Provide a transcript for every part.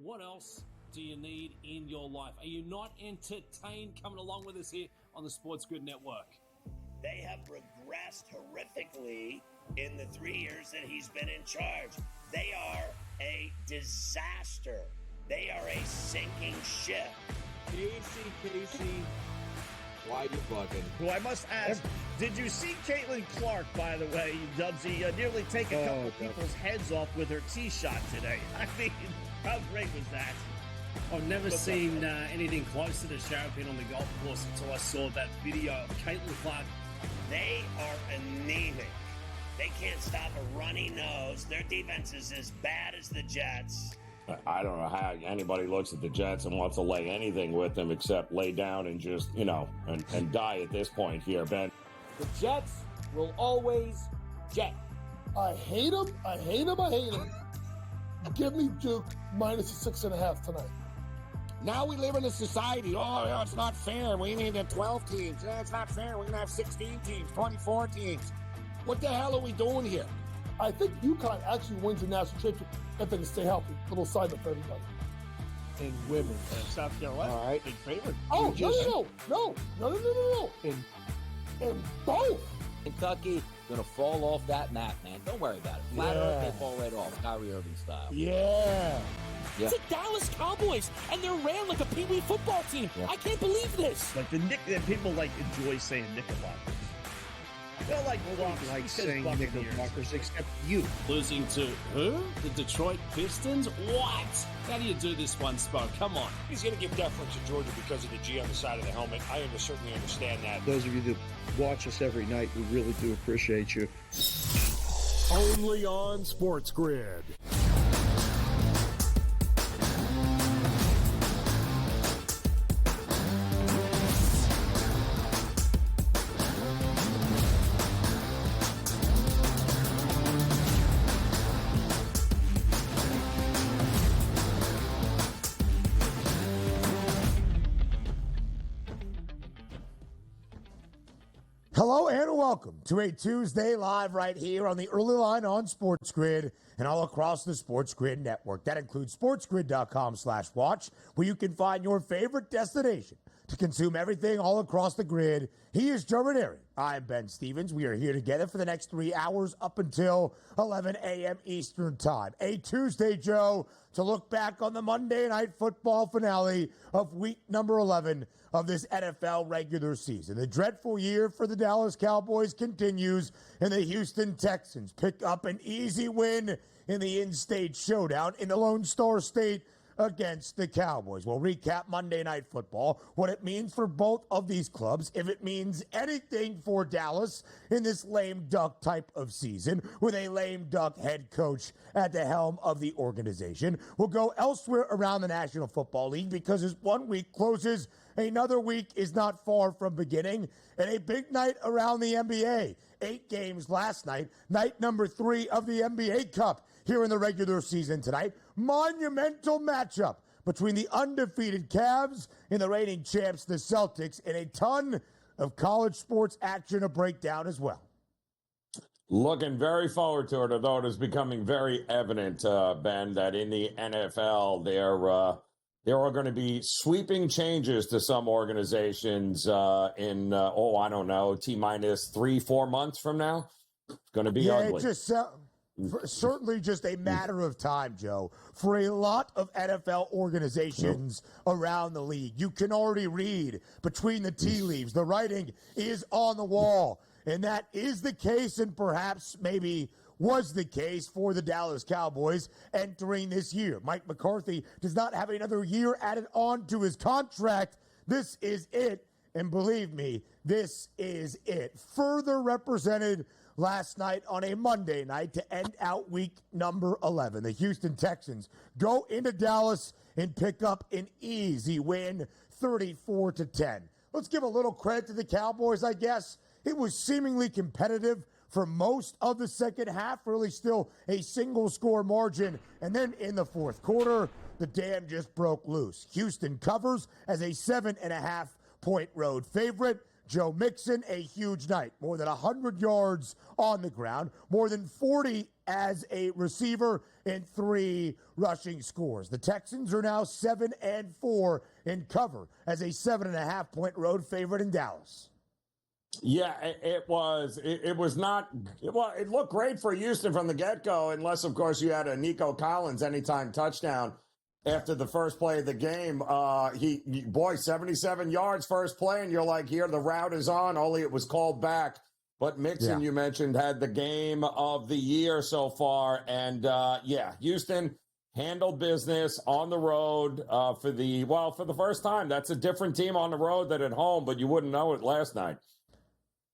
What else do you need in your life? Are you not entertained coming along with us here on the SportsGrid Network? They have regressed horrifically in the 3 years that he's been in charge. They are a disaster. They are a sinking ship. Casey, why are you bugging? Who I must ask, did you see Caitlin Clark, by the way, Dubsy, nearly take a couple people's heads off with her tee shot today? I mean, how great was that? I've never seen anything close to the Sharapin on the golf course until I saw that video of Caitlin Clark. They are anemic. They can't stop a runny nose. Their defense is as bad as the Jets. I don't know how anybody looks at the Jets and wants to lay anything with them except lay down and just, and die at this point here, Ben. The Jets will always jet. I hate them. Give me Duke minus a 6.5 tonight. Now we live in a society, it's not fair. We need 12 teams. It's not fair. We're going to have 16 teams, 24 teams. What the hell are we doing here? I think UConn actually wins the national championship if they can stay healthy. Little side note for everybody. In women. South Carolina. All right. Big favorite. Oh, no. In both. Kentucky going to fall off that map, man. Don't worry about it. Flat Earth, they fall right off. Kyrie Irving style. Yeah. It's the Dallas Cowboys, and they're ran like a Pee-wee football team. Yeah. I can't believe this. Like people enjoy saying Knickerbockers. They're like saying Knickerbockers, except you. Losing to who? The Detroit Pistons? What? How do you do this one, Spo? Come on. He's going to give deference to Georgia because of the G on the side of the helmet. I certainly understand that. Those of you that watch us every night, we really do appreciate you. Only on SportsGrid. Hello and welcome to a Tuesday live right here on the early line on SportsGrid and all across the SportsGrid network. That includes sportsgrid.com/watch, where you can find your favorite destination to consume everything all across the grid. He is Joe Ranieri. I'm Ben Stevens. We are here together for the next 3 hours up until 11 a.m. Eastern Time. A Tuesday, Joe, to look back on the Monday Night Football finale of week number 11 of this NFL regular season. The dreadful year for the Dallas Cowboys continues, and the Houston Texans pick up an easy win in the in-state showdown in the Lone Star State against the Cowboys. We'll recap Monday Night Football, what it means for both of these clubs, if it means anything for Dallas in this lame duck type of season with a lame duck head coach at the helm of the organization. We'll go elsewhere around the National Football League because as 1 week closes, another week is not far from beginning, and a big night around the NBA. 8 games last night, night number 3 of the NBA Cup here in the regular season tonight. Monumental matchup between the undefeated Cavs and the reigning champs, the Celtics, and a ton of college sports action to break down as well. Looking very forward to it, although it is becoming very evident, Ben, that in the NFL there are going to be sweeping changes to some organizations in T-minus 3-4 months from now. It's going to be ugly. It just certainly just a matter of time, Joe, for a lot of NFL organizations around the league. You can already read between the tea leaves. The writing is on the wall, and that is the case, and perhaps maybe was the case for the Dallas Cowboys entering this year. Mike McCarthy does not have another year added on to his contract. This is it, and believe me, this is it. Further represented last night on a Monday night to end out week number 11. The Houston Texans go into Dallas and pick up an easy win, 34-10. Let's give a little credit to the Cowboys, I guess. It was seemingly competitive for most of the second half, really still a single-score margin. And then in the fourth quarter, the dam just broke loose. Houston covers as a 7.5-point road favorite. Joe Mixon, a huge night. More than 100 yards on the ground. More than 40 as a receiver and 3 rushing scores. The Texans are now 7-4 in cover as a 7.5-point road favorite in Dallas. Yeah, it looked great for Houston from the get-go, unless, of course, you had a Nico Collins anytime touchdown after the first play of the game. 77 yards first play, and you're like, here, the route is on, only it was called back. But Mixon, you mentioned, had the game of the year so far. And, Houston handled business on the road for the first time. That's a different team on the road than at home, but you wouldn't know it last night.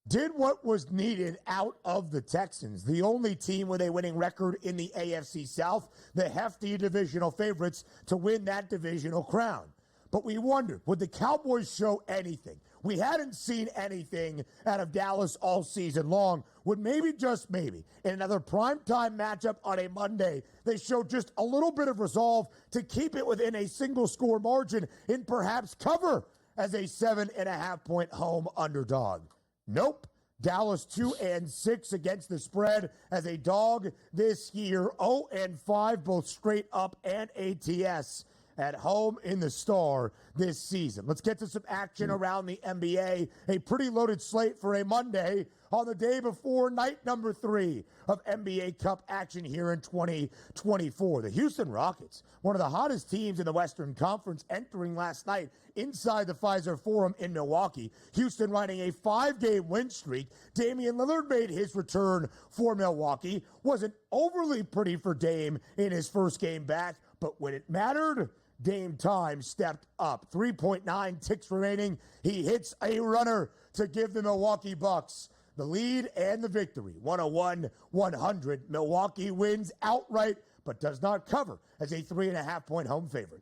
Did what was needed out of the Texans, the only team with a winning record in the AFC South, the hefty divisional favorites to win that divisional crown. But we wondered, would the Cowboys show anything? We hadn't seen anything out of Dallas all season long. Would maybe, just maybe, in another primetime matchup on a Monday, they show just a little bit of resolve to keep it within a single-score margin and perhaps cover as a 7.5-point home underdog? Nope. Dallas 2-6 against the spread as a dog this year. 0-5 both straight up and ATS at home in the Star this season. Let's get to some action around the NBA. A pretty loaded slate for a Monday on the day before night number 3 of NBA Cup action here in 2024. The Houston Rockets, one of the hottest teams in the Western Conference, entering last night inside the Pfizer Forum in Milwaukee. Houston riding a 5-game win streak. Damian Lillard made his return for Milwaukee. Wasn't overly pretty for Dame in his first game back, but when it mattered, Dame time stepped up. 3.9 ticks remaining. He hits a runner to give the Milwaukee Bucks the lead and the victory. 101-100. Milwaukee wins outright, but does not cover as a 3.5-point home favorite.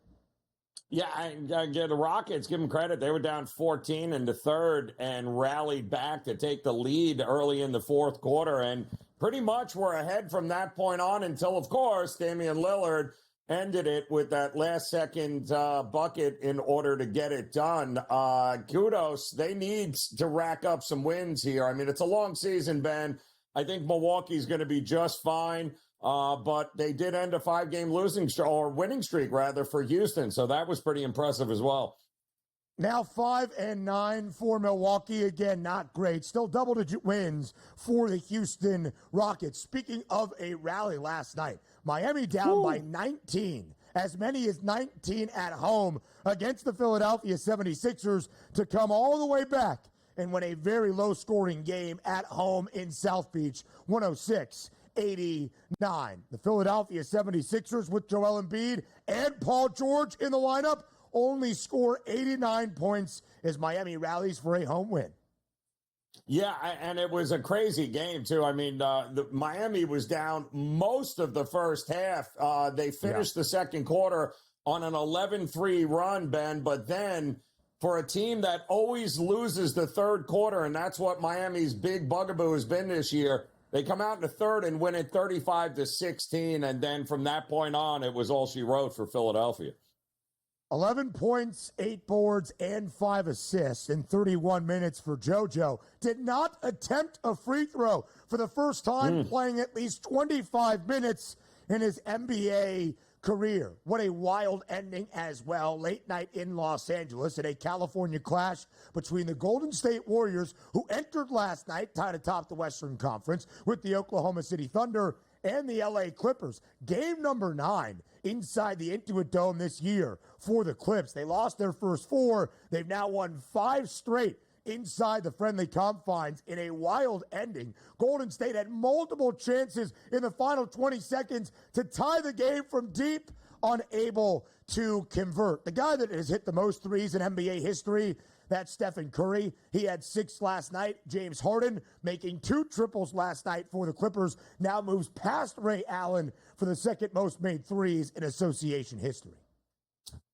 Yeah, I give the Rockets, give them credit. They were down 14 in the third and rallied back to take the lead early in the fourth quarter, and pretty much were ahead from that point on until, of course, Damian Lillard ended it with that last-second bucket in order to get it done. Kudos. They need to rack up some wins here. I mean, it's a long season, Ben. I think Milwaukee's going to be just fine, but they did end a 5-game winning streak, rather, for Houston, so that was pretty impressive as well. Now 5-9 for Milwaukee. Again, not great. Still double-digit wins for the Houston Rockets. Speaking of a rally last night, Miami down by 19, as many as 19 at home against the Philadelphia 76ers to come all the way back and win a very low-scoring game at home in South Beach, 106-89. The Philadelphia 76ers with Joel Embiid and Paul George in the lineup only score 89 points as Miami rallies for a home win. Yeah, and it was a crazy game, too. I mean, Miami was down most of the first half. They finished the second quarter on an 11-3 run, Ben, but then for a team that always loses the third quarter, and that's what Miami's big bugaboo has been this year, they come out in the third and win it 35-16, and then from that point on, it was all she wrote for Philadelphia. 11 points, 8 boards, and 5 assists in 31 minutes for JoJo. Did not attempt a free throw for the first time, playing at least 25 minutes in his NBA career. What a wild ending as well. Late night in Los Angeles at a California clash between the Golden State Warriors, who entered last night tied atop the Western Conference, with the Oklahoma City Thunder and the LA Clippers. Game number 9 inside the Intuit Dome this year for the Clips. They lost their first 4. They've now won 5 straight inside the friendly confines in a wild ending. Golden State had multiple chances in the final 20 seconds to tie the game from deep, unable to convert. The guy that has hit the most threes in NBA history, that's Stephen Curry. He had 6 last night. James Harden, making 2 triples last night for the Clippers, now moves past Ray Allen for the second most made threes in association history.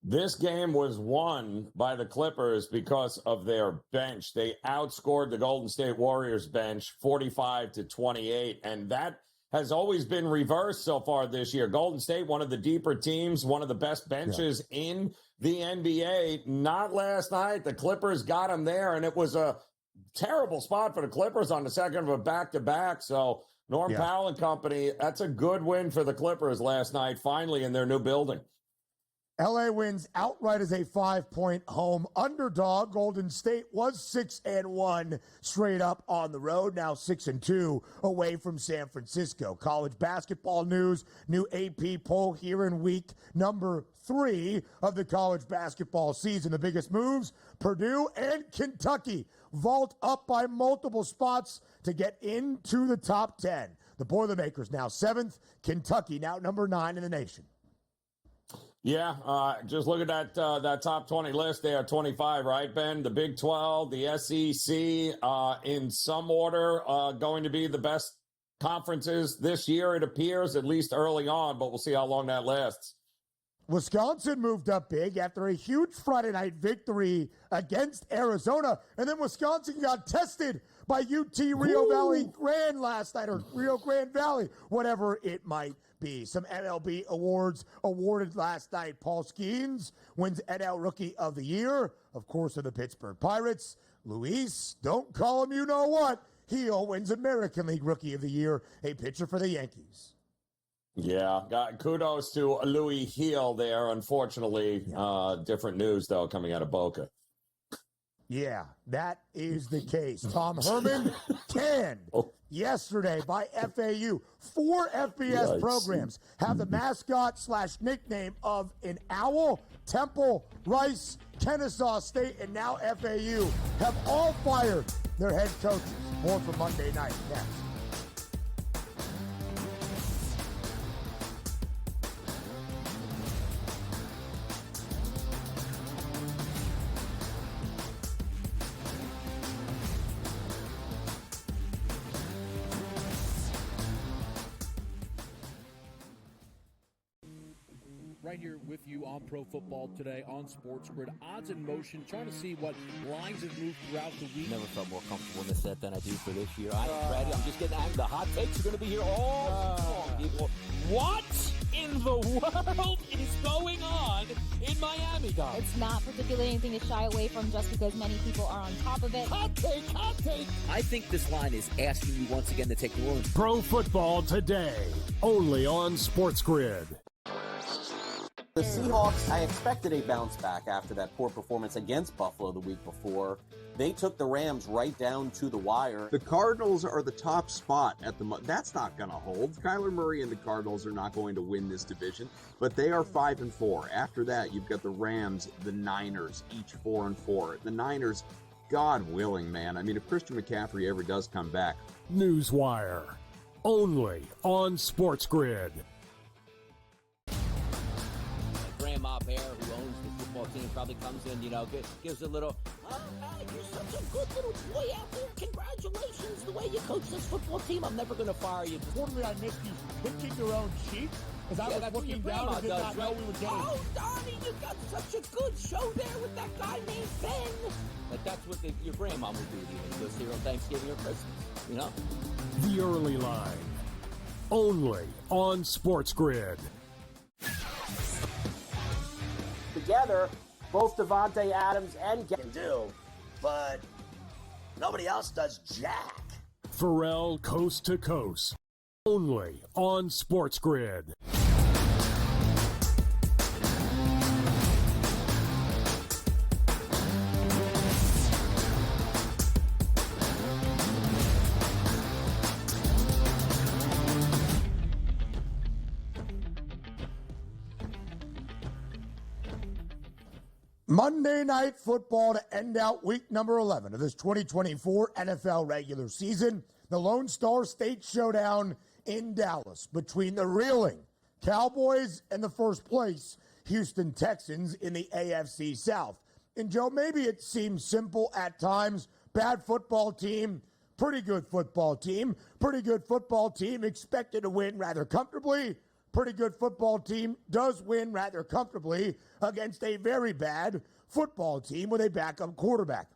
This game was won by the Clippers because of their bench. They outscored the Golden State Warriors bench 45-28, and that has always been reversed so far this year. Golden State, one of the deeper teams, one of the best benches in the NBA. Not last night. The Clippers got them there, and it was a terrible spot for the Clippers on the second of a back-to-back. So Norm Powell and company, that's a good win for the Clippers last night, finally in their new building. LA wins outright as a 5-point home underdog. Golden State was 6-1 straight up on the road, now 6-2 away from San Francisco. College basketball news, new AP poll here in week number 3 of the college basketball season. The biggest moves, Purdue and Kentucky vault up by multiple spots to get into the top 10. The Boilermakers now 7th, Kentucky now number 9 in the nation. Yeah, just look at that top 20 list there, 25, right, Ben? The Big 12, the SEC, in some order, going to be the best conferences this year, it appears, at least early on, but we'll see how long that lasts. Wisconsin moved up big after a huge Friday night victory against Arizona, and then Wisconsin got tested by UT Rio Valley Grand last night, or Rio Grande Valley, whatever it might be. Some MLB awards awarded last night. Paul Skeens wins NL Rookie of the Year, of course, of the Pittsburgh Pirates. Luis, don't call him you-know-what, Heel wins American League Rookie of the Year, a pitcher for the Yankees. Yeah, kudos to Louis Heel there. Unfortunately, different news, though, coming out of Boca. Yeah, that is the case. Tom Herman canned yesterday by FAU. 4 FBS programs have the mascot/nickname of an owl. Temple, Rice, Kennesaw State, and now FAU have all fired their head coaches. More for Monday night next. Right here with you on Pro Football Today on SportsGrid. Odds in motion, trying to see what lines have moved throughout the week. Never felt more comfortable in this set than I do for this year. I am ready. I'm just getting angry. The hot takes are going to be here all long, people. What in the world is going on in Miami, guys? It's not particularly anything to shy away from just because many people are on top of it. Hot take, hot take. I think this line is asking you once again to take New Orleans. Pro Football Today, only on SportsGrid. The Seahawks, I expected a bounce back after that poor performance against Buffalo the week before. They took the Rams right down to the wire. The Cardinals are the top spot at the moment. That's not going to hold. Kyler Murray and the Cardinals are not going to win this division, but they are 5-4. After that, you've got the Rams, the Niners, each 4-4. The Niners, God willing, man. I mean, if Christian McCaffrey ever does come back. Newswire, only on SportsGrid. Grandma Bear, who owns the football team, probably comes in, gives a little, you're such a good little boy out there. Congratulations, the way you coach this football team. I'm never going to fire you. Quarterly, I missed you picking your own cheeks. As I was looking down and did not know we were getting. Oh, Donnie, you got such a good show there with that guy named Ben. But that's what your grandma would do when you go see her on Thanksgiving or Christmas, The Early Line, only on SportsGrid. Together, both Devontae Adams and can do, but nobody else does jack. Pharrell Coast to Coast, only on SportsGrid. Monday Night Football to end out week number 11 of this 2024 NFL regular season. The Lone Star State Showdown in Dallas between the reeling Cowboys and the first place Houston Texans in the AFC South. And Joe, maybe it seems simple at times. Bad football team, pretty good football team. Pretty good football team expected to win rather comfortably. Pretty good football team does win rather comfortably against a very bad football team with a backup quarterback.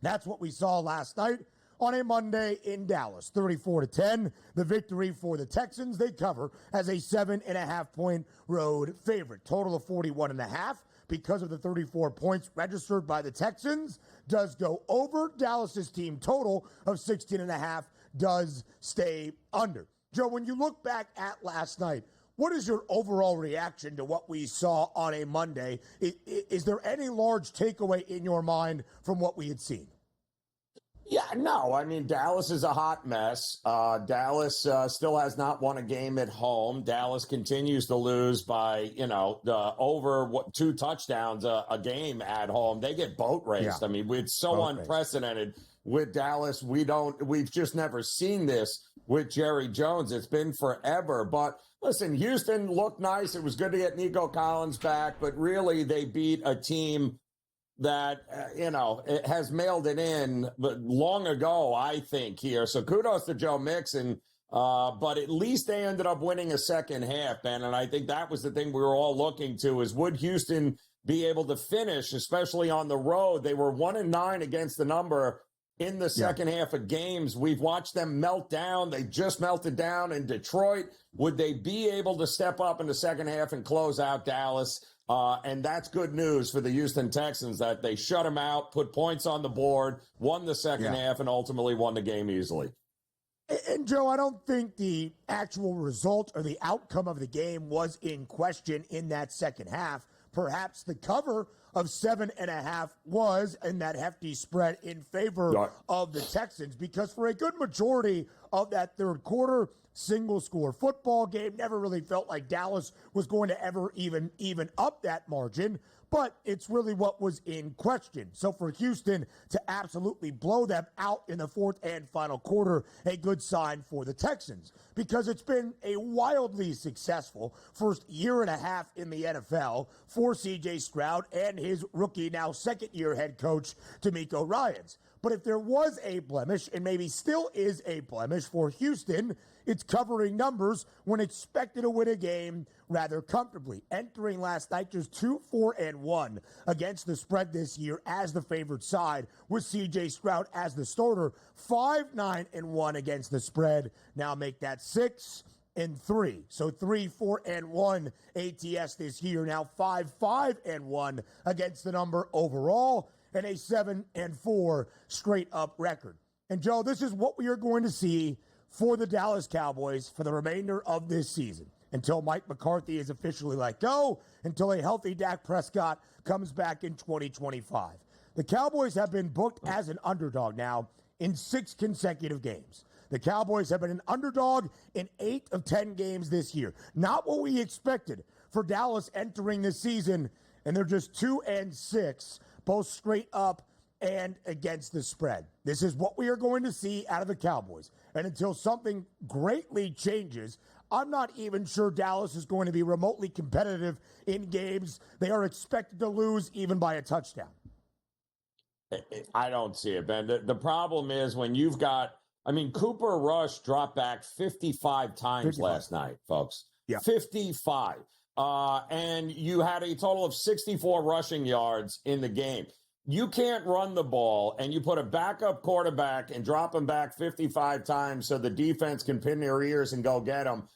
That's what we saw last night on a Monday in Dallas. 34-10, the victory for the Texans. They cover as a 7.5-point road favorite. Total of 41.5 because of the 34 points registered by the Texans does go over Dallas's team total of 16.5. does stay under. Joe, when you look back at last night, what is your overall reaction to what we saw on a Monday? Is there any large takeaway in your mind from what we had seen? Yeah, no. I mean, Dallas is a hot mess. Dallas still has not won a game at home. Dallas continues to lose by, over 2 touchdowns a game at home. They get boat raced. Yeah. I mean, it's so unprecedented with Dallas. We've just never seen this with Jerry Jones. It's been forever. But listen, Houston looked nice. It was good to get Nico Collins back, but really they beat a team that, it has mailed it in long ago, I think, here. So kudos to Joe Mixon. But at least they ended up winning a second half, Ben. And I think that was the thing we were all looking to is would Houston be able to finish, especially on the road? They were 1-9 against the number in the second half of games. We've watched them melt down. They just melted down in Detroit. Would they be able to step up in the second half and close out Dallas? And that's good news for the Houston Texans that they shut them out, put points on the board, won the second half, and ultimately won the game easily. And, Joe, I don't think the actual result or the outcome of the game was in question in that second half. Perhaps the cover of 7.5 was in that hefty spread in favor of the Texans, because for a good majority of that third quarter, single-score football game, never really felt like Dallas was going to ever even up that margin, but it's really what was in question. So for Houston to absolutely blow them out in the fourth and final quarter, a good sign for the Texans, because it's been a wildly successful first year and a half in the NFL for C.J. Stroud and his rookie, now second-year head coach, D'Amico Ryans. But if there was a blemish, and maybe still is a blemish for Houston, it's covering numbers when expected to win a game rather comfortably. Entering last night just 2-4-1 against the spread this year as the favored side, with C.J. Stroud as the starter. 5-9-1 against the spread. Now make that 6-3. So 3-4-1 ATS this year. Now 5-5-1 against the number overall, and a 7-4 straight up record. And Joe, this is what we are going to see for the Dallas Cowboys for the remainder of this season, until Mike McCarthy is officially let go, until a healthy Dak Prescott comes back in 2025. The Cowboys have been booked as an underdog now in 6 consecutive games. The Cowboys have been an underdog in 8 of 10 games this year. Not what we expected for Dallas entering this season, and they're just 2-6, both straight up and against the spread. This is what we are going to see out of the Cowboys. And until something greatly changes, I'm not even sure Dallas is going to be remotely competitive in games they are expected to lose even by a touchdown. I don't see it, Ben. The problem is when you've got, Cooper Rush dropped back 55 times last night, folks. Yeah. 55. And you had a total of 64 rushing yards in the game. You can't run the ball, and you put a backup quarterback and drop him back 55 times so the defense can pin their ears and go get him.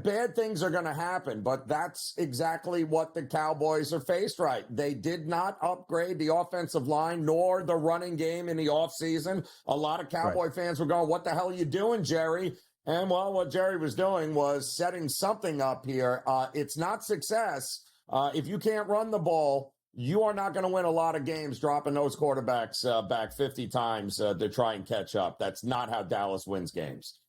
Bad things are going to happen, but that's exactly what the Cowboys are faced right. They did not upgrade the offensive line nor the running game in the offseason. A lot of Cowboy fans were going, what the hell are you doing, Jerry? And, well, what Jerry was doing was setting something up here. It's not success. If you can't run the ball, you are not going to win a lot of games dropping those quarterbacks back 50 times to try and catch up. That's not how Dallas wins games.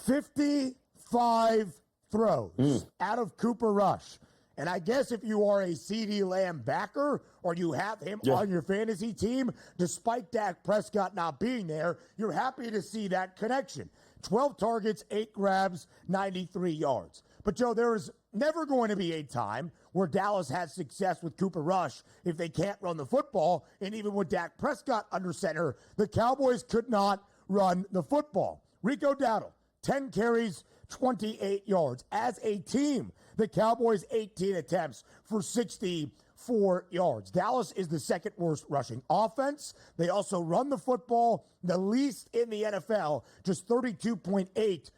55 throws out of Cooper Rush. And I guess if you are a CeeDee Lamb backer or you have him on your fantasy team, despite Dak Prescott not being there, you're happy to see that connection. 12 targets, 8 grabs, 93 yards. But, Joe, there is never going to be a time where Dallas has success with Cooper Rush if they can't run the football. And even with Dak Prescott under center, the Cowboys could not run the football. Rico Dowdle, 10 carries, 28 yards. As a team, the Cowboys 18 attempts for 64 yards. Dallas is the second worst rushing offense. They also run the football the least in the NFL, just 32.8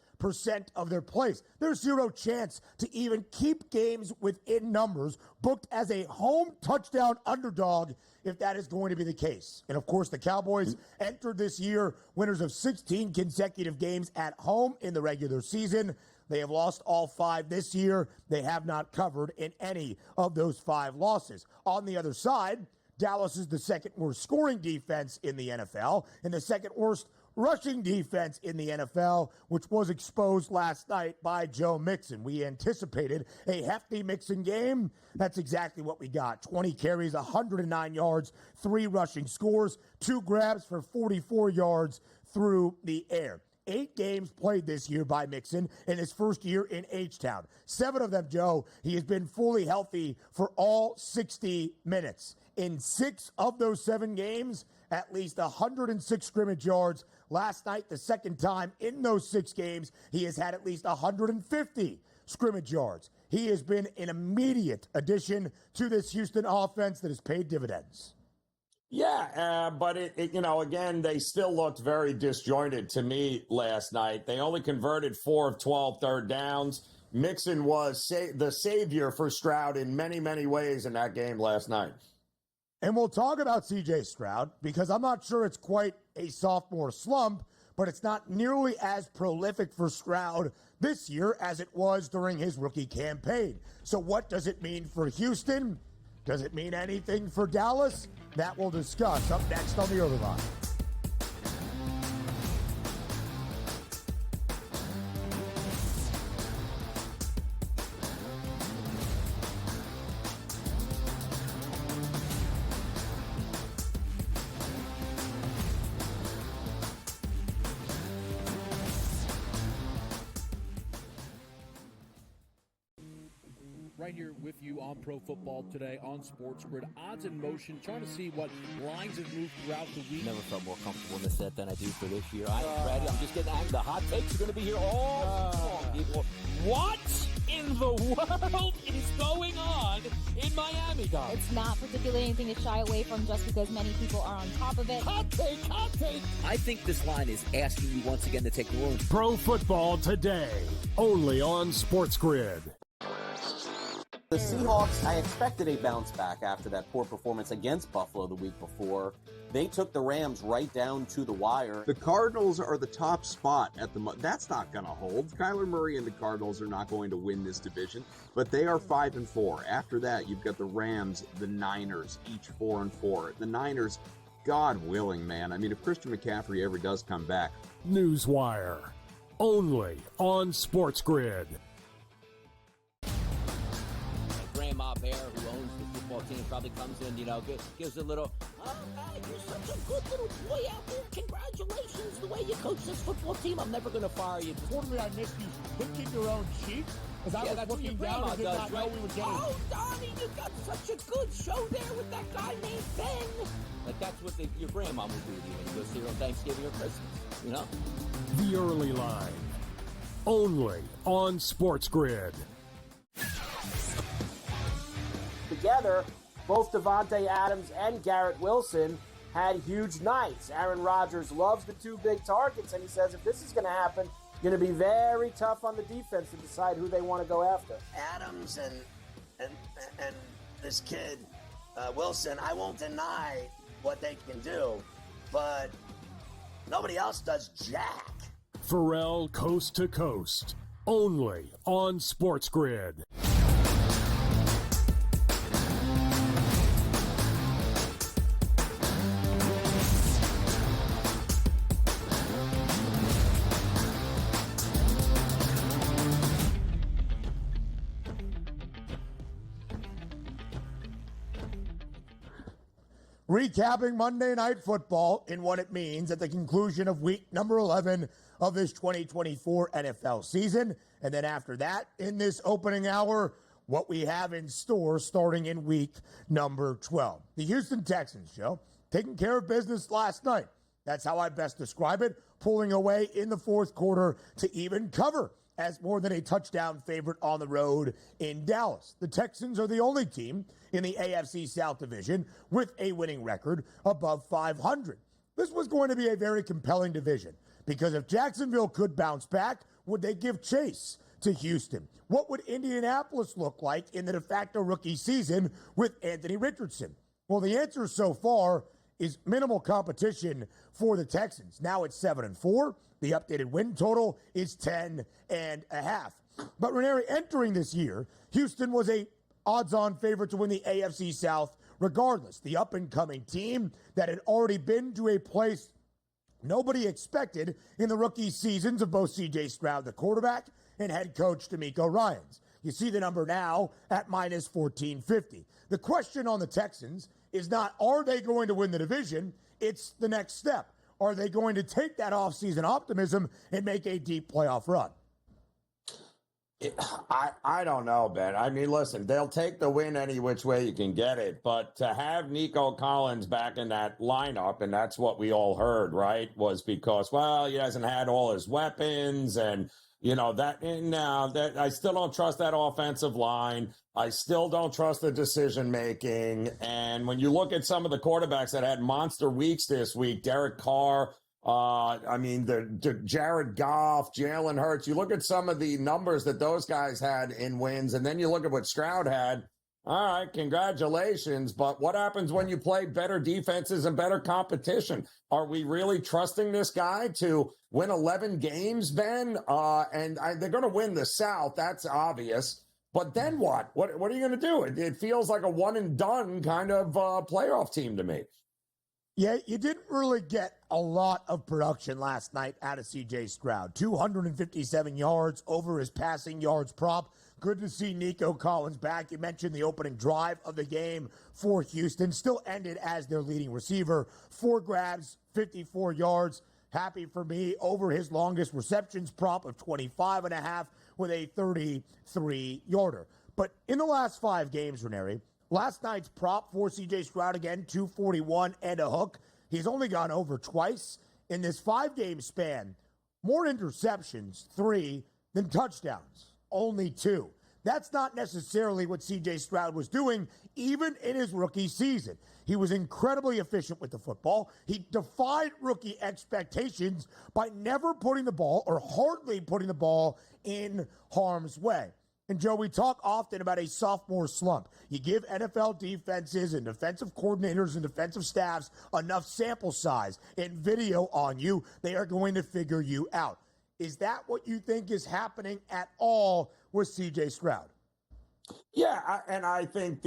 of their plays. There's zero chance to even keep games within numbers, booked as a home touchdown underdog if that is going to be the case. And of course, the Cowboys entered this year winners of 16 consecutive games at home in the regular season. They have lost all 5 this year. They have not covered in any of those 5 losses. On the other side, Dallas is the second worst scoring defense in the NFL and the second worst rushing defense in the NFL, which was exposed last night by Joe Mixon. We anticipated a hefty Mixon game. That's exactly what we got. 20 carries, 109 yards, 3 rushing scores, 2 grabs for 44 yards through the air. 8 games played this year by Mixon in his first year in H-Town. 7 of them, Joe, he has been fully healthy for all 60 minutes. In 6 of those 7 games, at least 106 scrimmage yards. Last night, the second time in those 6 games, he has had at least 150 scrimmage yards. He has been an immediate addition to this Houston offense that has paid dividends. Yeah, but again, they still looked very disjointed to me last night. They only converted 4 of 12 third downs. Mixon was the savior for Stroud in many, many ways in that game last night. And we'll talk about C.J. Stroud because I'm not sure it's quite a sophomore slump, but it's not nearly as prolific for Stroud this year as it was during his rookie campaign. So what does it mean for Houston? Does it mean anything for Dallas? That we'll discuss up next on the Early Line. Right here with you on Pro Football Today on SportsGrid. Odds in motion, trying to see what lines have moved throughout the week. Never felt more comfortable in this set than I do for this year. I'm just getting angry. The hot takes are going to be here all along, people. What in the world is going on in Miami, guys? It's not particularly anything to shy away from just because many people are on top of it. Hot take, hot take. I think this line is asking you once again to take New Orleans. Pro Football Today, only on SportsGrid. The Seahawks, I expected a bounce back after that poor performance against Buffalo the week before. They took the Rams right down to the wire. The Cardinals are the top spot at the moment. That's not going to hold. Kyler Murray and the Cardinals are not going to win this division, but they are 5-4. After that, you've got the Rams, the Niners, each 4-4. The Niners, God willing, man. I mean, if Christian McCaffrey ever does come back. Newswire, only on SportsGrid. Grandma Bear, who owns the football team, probably comes in, gives a little, you're such a good little boy out there. Congratulations, the way you coach this football team. I'm never going to fire you. Fortunately, I missed you licking your own cheek as I was looking down and did not know we were getting. Oh, Donnie, you got such a good show there with that guy named Ben. Like, that's what your grandma would do to you when you go see her on Thanksgiving or Christmas, The Early Line, only on SportsGrid. Together, both Devontae Adams and Garrett Wilson had huge nights. Aaron Rodgers loves the 2 big targets, and he says if this is going to happen, it's going to be very tough on the defense to decide who they want to go after. Adams and this kid, Wilson, I won't deny what they can do, but nobody else does jack. Pharrell Coast to Coast, only on SportsGrid. Recapping Monday Night Football in what it means at the conclusion of week number 11 of this 2024 NFL season. And then after that, in this opening hour, what we have in store starting in week number 12. The Houston Texans, Joe, taking care of business last night. That's how I best describe it, pulling away in the fourth quarter to even cover as more than a touchdown favorite on the road in Dallas. The Texans are the only team in the AFC South Division with a winning record above 500. This was going to be a very compelling division because if Jacksonville could bounce back, would they give chase to Houston? What would Indianapolis look like in the de facto rookie season with Anthony Richardson? Well, the answer so far is minimal competition for the Texans. Now it's 7-4. The updated win total is 10.5. But Ranieri, entering this year, Houston was a odds-on favorite to win the AFC South regardless. The up-and-coming team that had already been to a place nobody expected in the rookie seasons of both C.J. Stroud, the quarterback, and head coach DeMeco Ryans. You see the number now at minus 1450. The question on the Texans is not, are they going to win the division? It's the next step. Are they going to take that offseason optimism and make a deep playoff run? I don't know, Ben. I mean, listen, they'll take the win any which way you can get it. But to have Nico Collins back in that lineup, and that's what we all heard, right, was because, well, he hasn't had all his weapons and, you know, that I still don't trust that offensive line. I still don't trust the decision making. And when you look at some of the quarterbacks that had monster weeks this week, Derek Carr, the Jared Goff, Jalen Hurts, you look at some of the numbers that those guys had in wins, and then you look at what Stroud had. All right, congratulations. But what happens when you play better defenses and better competition? Are we really trusting this guy to win 11 games, Ben? They're going to win the South. That's obvious. But then what? What are you going to do? It feels like a one-and-done kind of playoff team to me. Yeah, you didn't really get a lot of production last night out of C.J. Stroud. 257 yards over his passing yards prop. Good to see Nico Collins back. You mentioned the opening drive of the game for Houston. Still ended as their leading receiver. 4 grabs, 54 yards. Happy for me over his longest receptions prop of 25.5 with a 33-yarder. But in the last 5 games, Ranieri, last night's prop for C.J. Stroud, again, 241 and a hook. He's only gone over twice. In this 5-game span, more interceptions, 3, than touchdowns, only 2. That's not necessarily what C.J. Stroud was doing, even in his rookie season. He was incredibly efficient with the football. He defied rookie expectations by never putting the ball, or hardly putting the ball, in harm's way. And, Joe, we talk often about a sophomore slump. You give NFL defenses and defensive coordinators and defensive staffs enough sample size and video on you, they are going to figure you out. Is that what you think is happening at all with C.J. Stroud? Yeah, and I think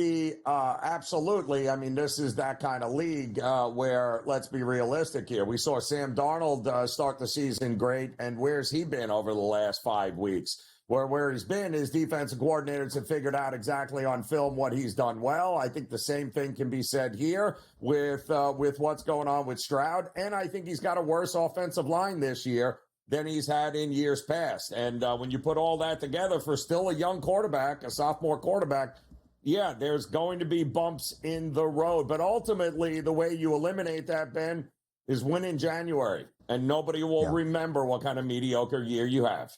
absolutely. I mean, this is that kind of league where, let's be realistic here. We saw Sam Darnold start the season great, and where's he been over the last 5 weeks? Where he's been, his defensive coordinators have figured out exactly on film what he's done well. I think the same thing can be said here with what's going on with Stroud. And I think he's got a worse offensive line this year than he's had in years past. And when you put all that together for still a young quarterback, a sophomore quarterback, yeah, there's going to be bumps in the road. But ultimately, the way you eliminate that, Ben, is win in January. And nobody will remember what kind of mediocre year you have.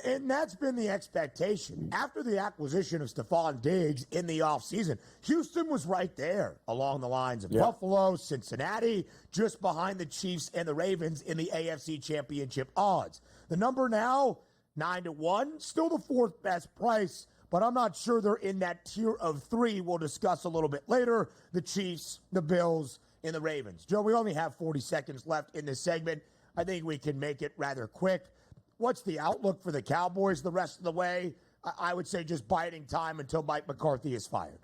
And that's been the expectation. After the acquisition of Stephon Diggs in the offseason, Houston was right there along the lines of Buffalo, Cincinnati, just behind the Chiefs and the Ravens in the AFC Championship odds. The number now, 9-1, still the 4th best price, but I'm not sure they're in that tier of 3 we'll discuss a little bit later, the Chiefs, the Bills, and the Ravens. Joe, we only have 40 seconds left in this segment. I think we can make it rather quick. What's the outlook for the Cowboys the rest of the way? I would say just biding time until Mike McCarthy is fired.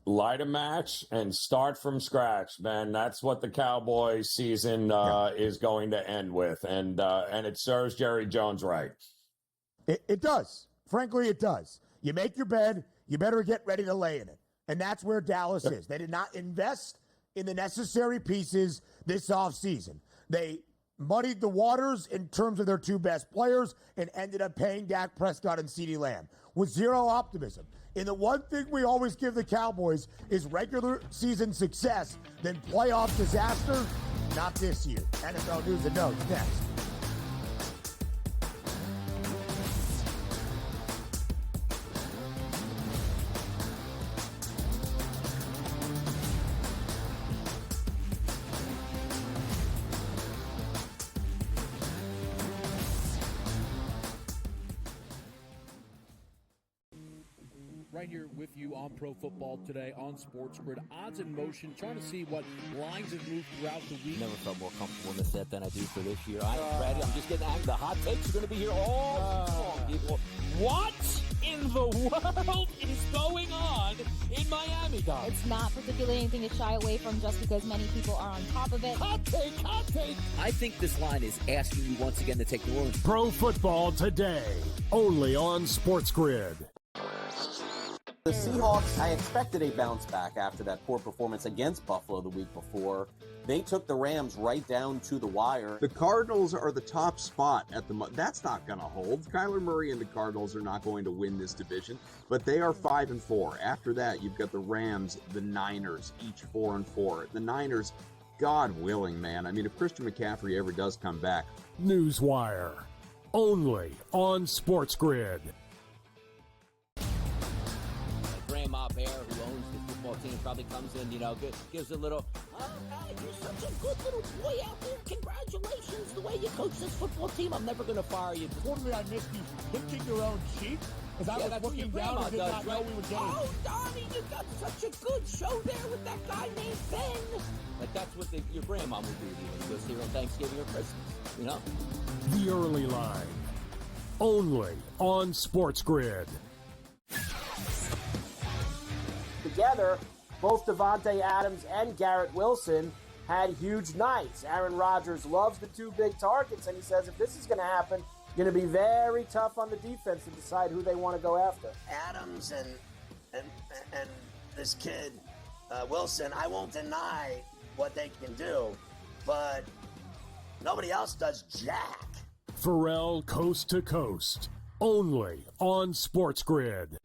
Light a match and start from scratch, man. That's what the Cowboys season is going to end with. And it serves Jerry Jones right. It does. Frankly, it does. You make your bed, you better get ready to lay in it. And that's where Dallas is. They did not invest in the necessary pieces this offseason. They muddied the waters in terms of their 2 best players and ended up paying Dak Prescott and CeeDee Lamb with zero optimism. And the one thing we always give the Cowboys is regular season success, then playoff disaster. Not this year. NFL News and Notes next. right here with you on Pro Football Today on SportsGrid. Odds in motion, trying to see what lines have moved throughout the week. Never felt more comfortable in the set than I do for this year. I'm ready. I'm just getting angry. The hot takes are going to be here all long, people. What in the world is going on in Miami, Dom? It's not particularly anything to shy away from just because many people are on top of it. Hot take, hot take. I think this line is asking you once again to take the room. Pro Football Today, only on SportsGrid. The Seahawks, I expected a bounce back after that poor performance against Buffalo the week before. They took the Rams right down to the wire. The Cardinals are the top spot at the that's not going to hold. Kyler Murray and the Cardinals are not going to win this division, but they are 5-4. After that, you've got the Rams, the Niners, each 4-4. The Niners, God willing, man. I mean, if Christian McCaffrey ever does come back. Newswire, only on SportsGrid. Grandma Bear, who owns the football team, probably comes in, gives a little, oh, hey, you're such a good little boy out there. Congratulations, the way you coach this football team. I'm never going to fire you. Quarterly, I missed you picking your own sheep because I was looking down and did not know we were getting. Oh, Donnie, you got such a good show there with that guy named Ben. Like, that's what your grandma would do to you. You'll see her on Thanksgiving or Christmas, The Early Line, only on SportsGrid. Together, both Davante Adams and Garrett Wilson had huge nights. Aaron Rodgers loves the two big targets, and he says if this is going to happen, going to be very tough on the defense to decide who they want to go after. Adams and this kid, Wilson, I won't deny what they can do, but nobody else does jack. Pharrell Coast to Coast, only on SportsGrid.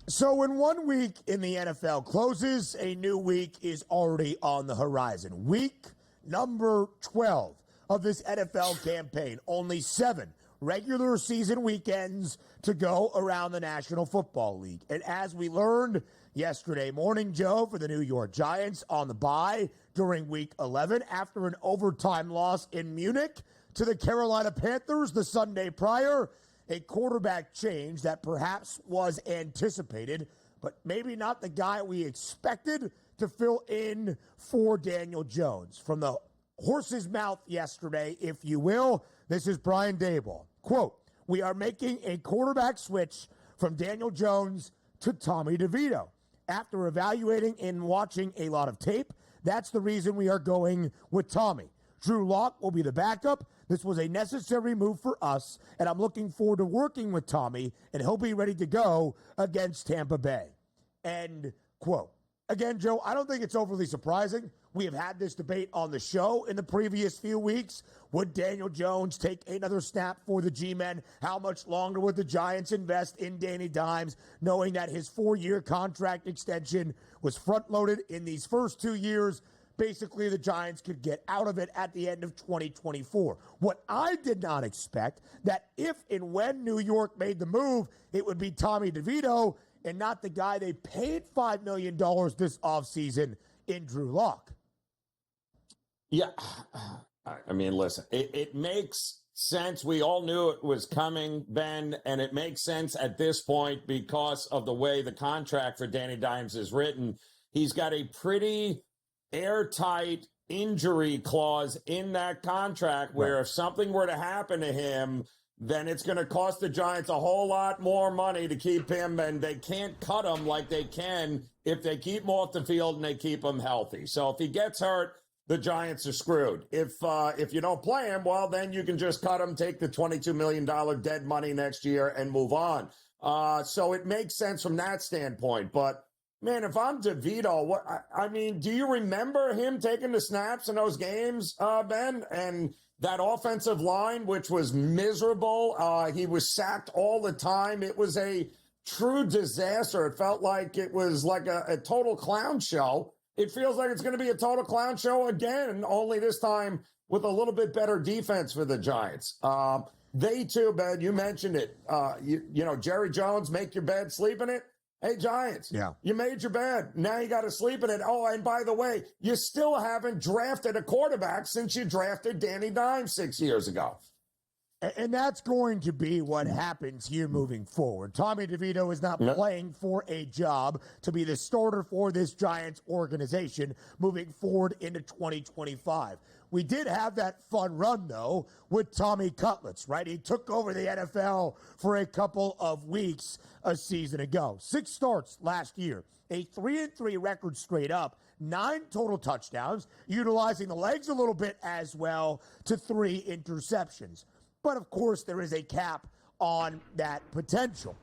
So when 1 week in the NFL closes, a new week is already on the horizon. Week number 12 of this NFL campaign. Only 7 regular season weekends to go around the National Football League. And as we learned yesterday morning, Joe, for the New York Giants on the bye during Week 11 after an overtime loss in Munich to the Carolina Panthers the Sunday prior, a quarterback change that perhaps was anticipated, but maybe not the guy we expected to fill in for Daniel Jones. From the horse's mouth yesterday, if you will, this is Brian Daboll. Quote, "We are making a quarterback switch from Daniel Jones to Tommy DeVito. After evaluating and watching a lot of tape, that's the reason we are going with Tommy. Drew Lock will be the backup. This was a necessary move for us, and I'm looking forward to working with Tommy, and he'll be ready to go against Tampa Bay." End quote. Again, Joe, I don't think it's overly surprising. We have had this debate on the show in the previous few weeks. Would Daniel Jones take another snap for the G-Men? How much longer would the Giants invest in Danny Dimes, knowing that his 4-year contract extension was front-loaded in these first 2 years? Basically, the Giants could get out of it at the end of 2024. What I did not expect, that if and when New York made the move, it would be Tommy DeVito and not the guy they paid $5 million this offseason in Drew Lock. Yeah. I mean, listen, it makes sense. We all knew it was coming, Ben, and it makes sense at this point because of the way the contract for Danny Dimes is written. He's got a pretty airtight injury clause in that contract where if something were to happen to him, then it's going to cost the Giants a whole lot more money to keep him, and they can't cut him like they can if they keep him off the field and they keep him healthy. So if he gets hurt, the Giants are screwed. If you don't play him, well, then you can just cut him, take the $22 million dead money next year, and move on. So it makes sense from that standpoint. But, man, if I'm DeVito, do you remember him taking the snaps in those games, Ben? And that offensive line, which was miserable. He was sacked all the time. It was a true disaster. It felt like it was like a total clown show. It feels like it's going to be a total clown show again, only this time with a little bit better defense for the Giants. They too, Ben, you mentioned it. You know, Jerry Jones, make your bed, sleep in it. Hey, Giants, you made your bed. Now you got to sleep in it. Oh, and by the way, you still haven't drafted a quarterback since you drafted Danny Dimes 6 years ago. And that's going to be what happens here moving forward. Tommy DeVito is not playing for a job to be the starter for this Giants organization moving forward into 2025. We did have that fun run, though, with Tommy Cutlets, right? He took over the NFL for a couple of weeks a season ago. 6 starts last year, a 3-3 record straight up, 9 total touchdowns, utilizing the legs a little bit as well to 3 interceptions. But, of course, there is a cap on that potential.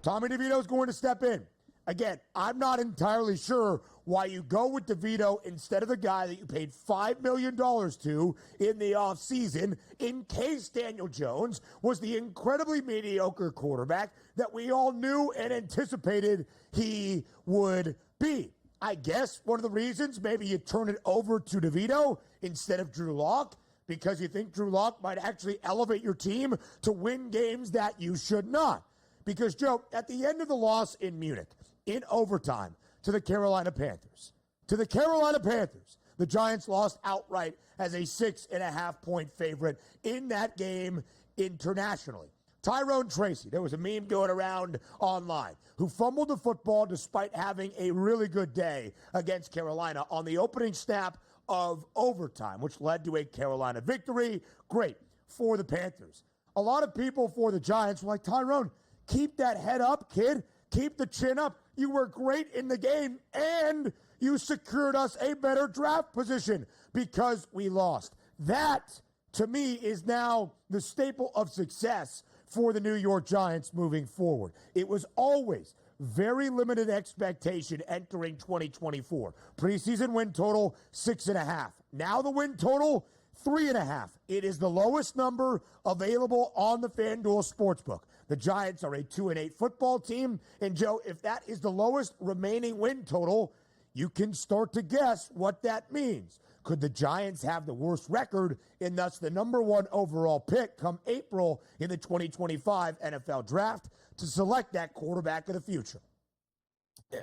Tommy DeVito is going to step in. Again, I'm not entirely sure why you go with DeVito instead of the guy that you paid $5 million to in the offseason in case Daniel Jones was the incredibly mediocre quarterback that we all knew and anticipated he would be. I guess one of the reasons maybe you turn it over to DeVito instead of Drew Lock, because you think Drew Lock might actually elevate your team to win games that you should not. Because, Joe, at the end of the loss in Munich, in overtime, to the Carolina Panthers, the Giants lost outright as a 6.5-point favorite in that game internationally. Tyrone Tracy, there was a meme going around online, who fumbled the football despite having a really good day against Carolina on the opening snap of overtime, which led to a Carolina victory. Great for the Panthers. A lot of people for the Giants were like, Tyrone, keep that head up, kid. Keep the chin up. You were great in the game, and you secured us a better draft position because we lost. That, to me, is now the staple of success for the New York Giants moving forward. It was always very limited expectation entering 2024. Preseason win total, 6.5. Now the win total, 3.5. It is the lowest number available on the FanDuel Sportsbook. The Giants are a 2-8 football team. And, Joe, if that is the lowest remaining win total, you can start to guess what that means. Could the Giants have the worst record and thus the number 1 overall pick come April in the 2025 NFL Draft to select that quarterback of the future?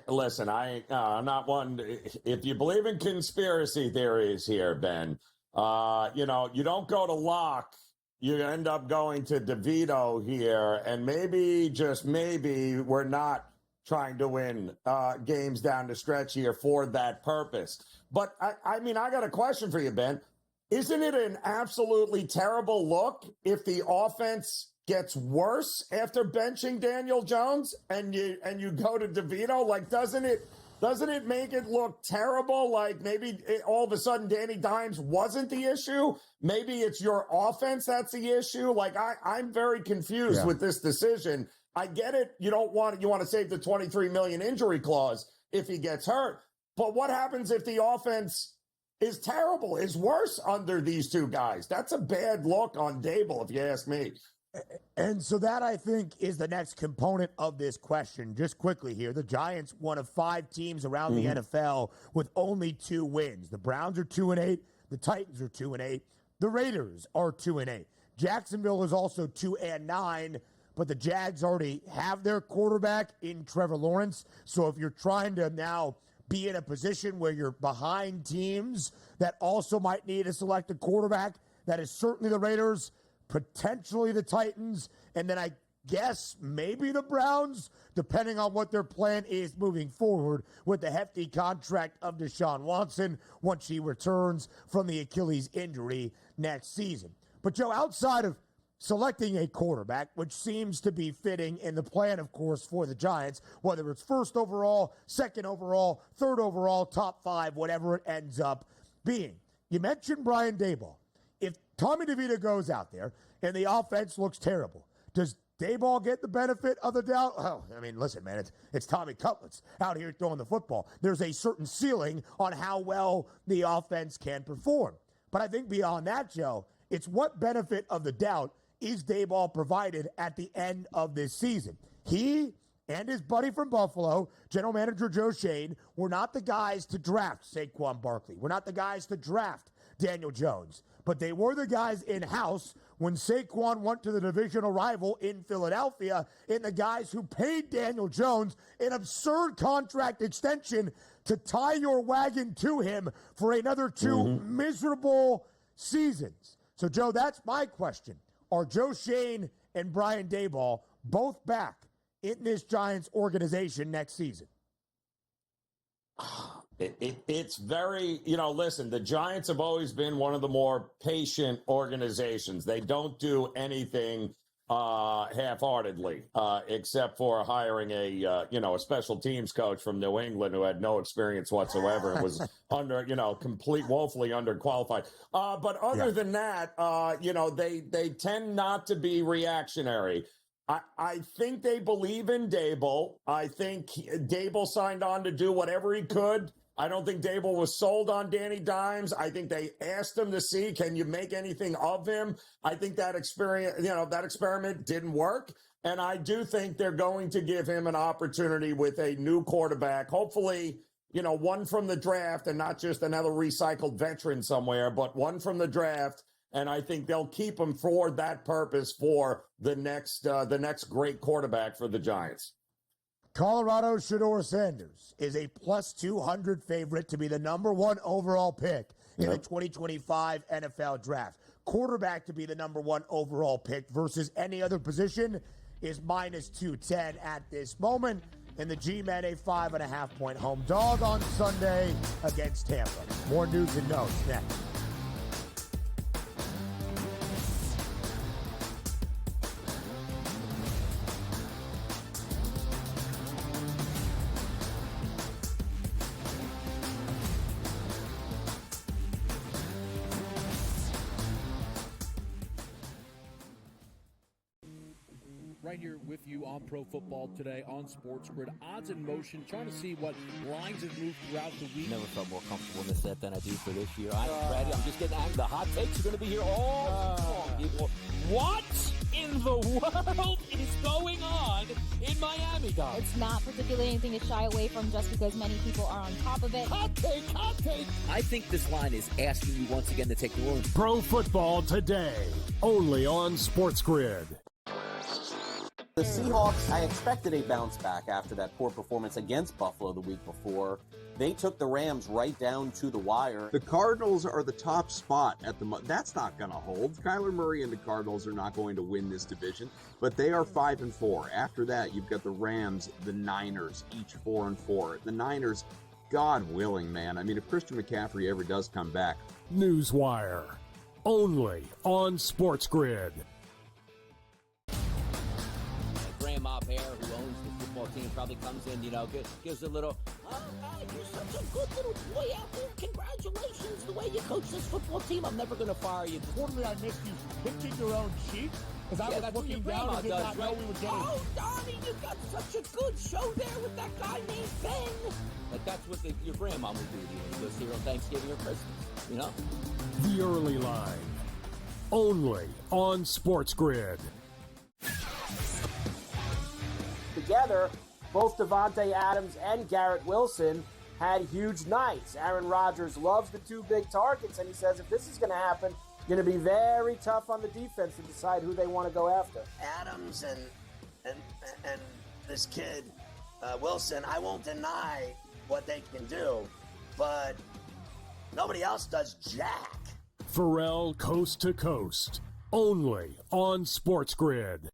Listen, I'm not one. If you believe in conspiracy theories here, Ben, you know, you don't go to Locke. You end up going to DeVito here, and maybe, just maybe, we're not trying to win games down the stretch here for that purpose. But, I mean, I got a question for you, Ben. Isn't it an absolutely terrible look if the offense gets worse after benching Daniel Jones and you go to DeVito? Like, doesn't it make it look terrible? Like maybe all of a sudden Danny Dimes wasn't the issue. Maybe it's your offense that's the issue. Like I'm very confused with this decision. I get it. You want to save the $23 million injury clause if he gets hurt. But what happens if the offense is terrible, is worse under these two guys? That's a bad look on Dable, if you ask me. And so that, I think, is the next component of this question. Just quickly here, the Giants, one of 5 teams around the NFL with only 2 wins. The Browns are 2-8. The Titans are 2-8. The Raiders are 2-8. Jacksonville is also 2-9, but the Jags already have their quarterback in Trevor Lawrence. So if you're trying to now be in a position where you're behind teams that also might need to select a quarterback, that is certainly the Raiders, potentially the Titans, and then I guess maybe the Browns, depending on what their plan is moving forward with the hefty contract of Deshaun Watson once he returns from the Achilles injury next season. But, Joe, outside of selecting a quarterback, which seems to be fitting in the plan, of course, for the Giants, whether it's first overall, second overall, third overall, top 5, whatever it ends up being. You mentioned Brian Daboll. If Tommy DeVito goes out there and the offense looks terrible, does Daboll get the benefit of the doubt? Oh, I mean, listen, man, it's Tommy Cutlets out here throwing the football. There's a certain ceiling on how well the offense can perform. But I think beyond that, Joe, it's what benefit of the doubt is Daboll provided at the end of this season. He and his buddy from Buffalo, general manager Joe Shane, were not the guys to draft Saquon Barkley. We're not the guys to draft Daniel Jones. But they were the guys in-house when Saquon went to the divisional rival in Philadelphia in the guys who paid Daniel Jones an absurd contract extension to tie your wagon to him for another two miserable seasons. So, Joe, that's my question. Are Joe Shane and Brian Daboll both back in this Giants organization next season? It's very, listen, the Giants have always been one of the more patient organizations. They don't do anything half-heartedly, except for hiring a special teams coach from New England who had no experience whatsoever and was woefully underqualified. But other than that, they tend not to be reactionary. I think they believe in Daboll. I think Daboll signed on to do whatever he could. I don't think Daboll was sold on Danny Dimes. I think they asked him to see, can you make anything of him? I think that experiment didn't work. And I do think they're going to give him an opportunity with a new quarterback. Hopefully, one from the draft and not just another recycled veteran somewhere, but one from the draft. And I think they'll keep him for that purpose for the next great quarterback for the Giants. Colorado's Shedeur Sanders is a plus 200 favorite to be the number one overall pick in the 2025 NFL Draft. Quarterback to be the number one overall pick versus any other position is minus 210 at this moment. And the G-Men a 5.5-point home dog on Sunday against Tampa. More news and notes next. Right here with you on Pro Football Today on SportsGrid. Odds in motion, trying to see what lines have moved throughout the week. Never felt more comfortable in this set than I do for this year. I'm ready. I'm just getting angry. The hot takes are going to be here all long, people. What in the world is going on in Miami, guys? It's not particularly anything to shy away from just because many people are on top of it. Hot take, hot take. I think this line is asking you once again to take the Orleans. Pro Football Today, only on SportsGrid. The Seahawks, I expected a bounce back after that poor performance against Buffalo the week before. They took the Rams right down to the wire. The Cardinals are the top spot at the that's not going to hold. Kyler Murray and the Cardinals are not going to win this division, but they are 5-4. After that, you've got the Rams, the Niners, each 4-4. The Niners, God willing, man. I mean, if Christian McCaffrey ever does come back. Newswire, only on SportsGrid. Grandma Bear, who owns the football team, probably comes in, gives a little, oh, man, you're such a good little boy out there. Congratulations, the way you coach this football team. I'm never going to fire you. Quarterly, I missed you pinching your own cheek because I was looking down and did not know we were getting. Oh, Donnie, you got such a good show there with that guy named Ben. Like, that's what your grandma would do to you when you go see her on Thanksgiving or Christmas, The Early Line, only on SportsGrid. Together, both Davante Adams and Garrett Wilson had huge nights. Aaron Rodgers loves the two big targets, and he says if this is going to happen, it's going to be very tough on the defense to decide who they want to go after. Adams and this kid, Wilson, I won't deny what they can do, but nobody else does jack. Pharrell Coast to Coast, only on SportsGrid.